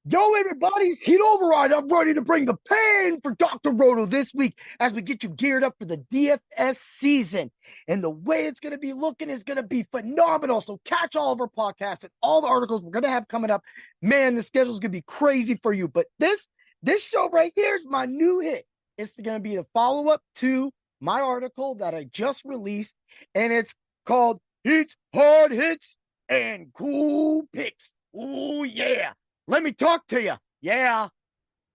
Yo, everybody, it's Heat Override. I'm ready to bring the pain for Dr. Roto this week as we get you geared up for the DFS season. And the way it's going to be looking is going to be phenomenal. So catch all of our podcasts and all the articles we're going to have coming up. Man, the schedule is going to be crazy for you. But this show right here is my new hit. It's going to be the follow-up to my article that I just released, and it's called Heat Hard Hits and Cool Picks. Oh, yeah. Let me talk to you. Yeah,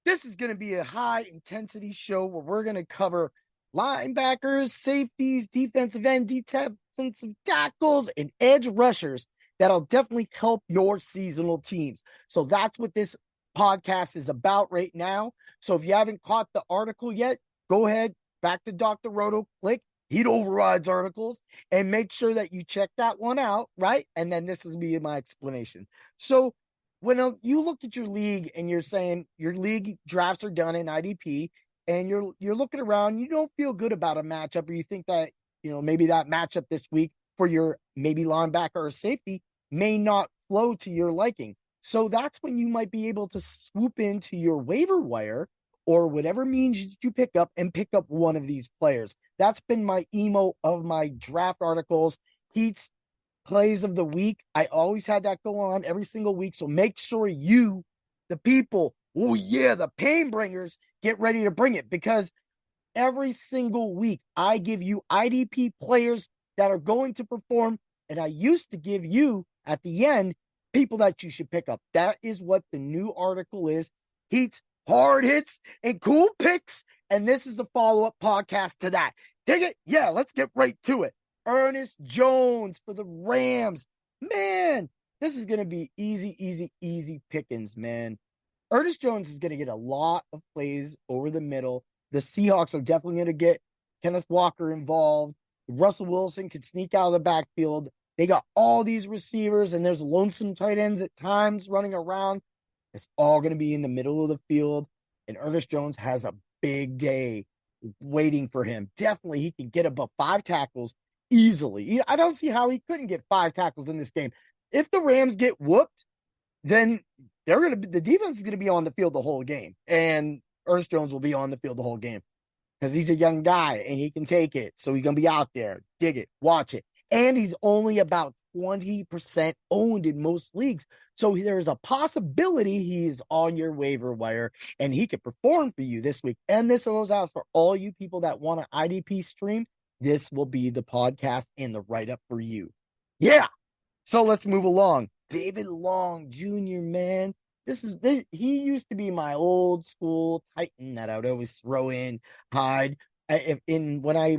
this is going to be a high intensity show where we're going to cover linebackers, safeties, defensive end, defensive tackles, and edge rushers that'll definitely help your seasonal teams. So that's what this podcast is about right now. So if you haven't caught the article yet, go ahead, back to Dr. Roto, click Heat Overrides articles, and make sure that you check that one out, right? And then this is going to be my explanation. So when you look at your league and you're saying your league drafts are done in IDP, and you're looking around, you don't feel good about a matchup, or you think that maybe that matchup this week for your maybe linebacker or safety may not flow to your liking. So that's when you might be able to swoop into your waiver wire or whatever means you pick up and pick up one of these players. That's been my emo of my draft articles. Heats plays of the week. I always had that go on every single week. So make sure you, the people, oh yeah, the pain bringers, get ready to bring it, because every single week I give you IDP players that are going to perform. And I used to give you at the end people that you should pick up. That is what the new article is. Heats, hard hits, and cool picks. And this is the follow-up podcast to that. Dig it? Yeah, let's get right to it. Ernest Jones for the Rams. Man, this is going to be easy pickings, man. Ernest Jones is going to get a lot of plays over the middle. The Seahawks are definitely going to get Kenneth Walker involved. Russell Wilson could sneak out of the backfield. They got all these receivers, and there's lonesome tight ends at times running around. It's all going to be in the middle of the field, and Ernest Jones has a big day waiting for him. Definitely, he can get about 5 tackles easily. I don't see how he couldn't get 5 tackles in this game. If the Rams get whooped, then the defense is going to be on the field the whole game, and Ernest Jones will be on the field the whole game because he's a young guy and he can take it. So he's going to be out there, dig it, watch it. And he's only about 20% owned in most leagues. So there's a possibility he's on your waiver wire and he could perform for you this week. And this goes out for all you people that want an IDP stream. This will be the podcast and the write-up for you. Yeah. So let's move along. David Long Jr., man. He used to be my old school Titan that I would always throw in, hide. When I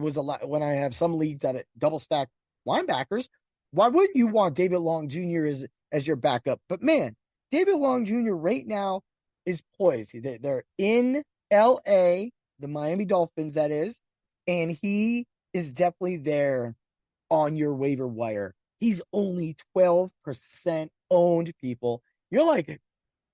have some leagues that double stack linebackers, why wouldn't you want David Long Jr. as your backup? But man, David Long Jr. right now is poised. They're in LA, the Miami Dolphins, that is, and he is definitely there on your waiver wire. He's only 12% owned, people. You're like,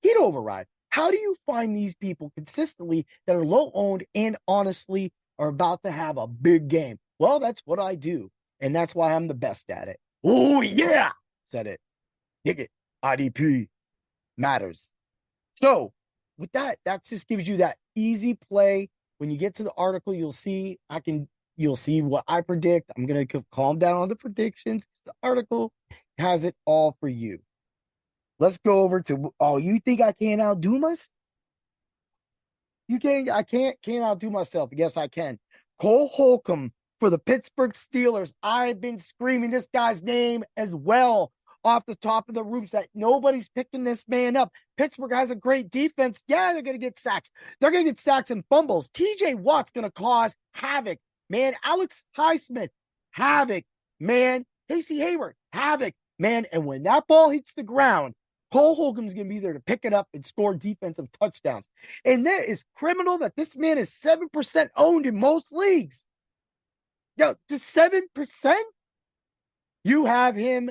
Heat Override. How do you find these people consistently that are low owned and honestly are about to have a big game? Well, that's what I do. And that's why I'm the best at it. Oh, yeah, said it. Dig it. IDP matters. So with that just gives you that easy play. When you get to the article, you'll see what I predict. I'm going to calm down on the predictions. The article has it all for you. Let's go over to, you think I can't outdo myself? I can't outdo myself. Yes, I can. Cole Holcomb for the Pittsburgh Steelers. I've been screaming this guy's name as well off the top of the roofs that nobody's picking this man up. Pittsburgh has a great defense. Yeah, they're going to get sacks. They're going to get sacks and fumbles. TJ Watt's going to cause havoc. Man, Alex Highsmith, havoc. Man, Casey Hayward, havoc. Man, and when that ball hits the ground, Cole Holcomb's going to be there to pick it up and score defensive touchdowns. And that is criminal that this man is 7% owned in most leagues. Yo, just 7%? You have him,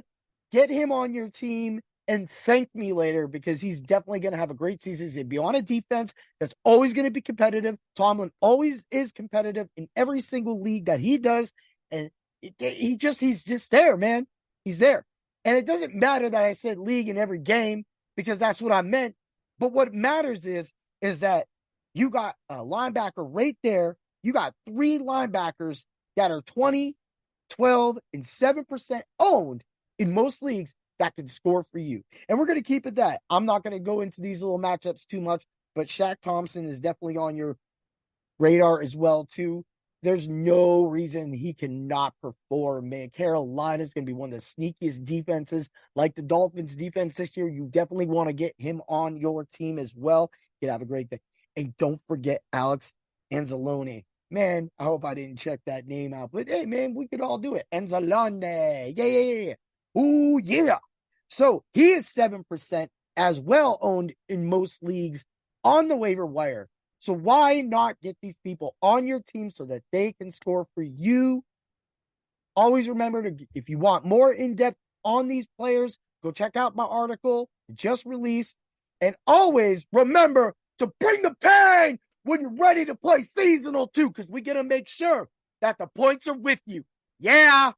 get him on your team, and thank me later, because he's definitely going to have a great season. He's going to be on a defense that's always going to be competitive. Tomlin always is competitive in every single league that he does. And he's just there, man. He's there. And it doesn't matter that I said league in every game, because that's what I meant. But what matters is that you got a linebacker right there. You got 3 linebackers that are 20, 12, and 7% owned in most leagues that can score for you. And we're going to keep it that. I'm not going to go into these little matchups too much, but Shaq Thompson is definitely on your radar as well, too. There's no reason he cannot perform, man. Carolina's going to be one of the sneakiest defenses, like the Dolphins defense this year. You definitely want to get him on your team as well. You have a great day. And don't forget Alex Anzalone. Man, I hope I didn't check that name out. But hey, man, we could all do it. Anzalone. Yeah. Ooh, yeah. So he is 7% as well owned in most leagues on the waiver wire. So why not get these people on your team so that they can score for you? Always remember to, if you want more in-depth on these players, go check out my article just released. And always remember to bring the pain when you're ready to play seasonal too, because we got to make sure that the points are with you. Yeah.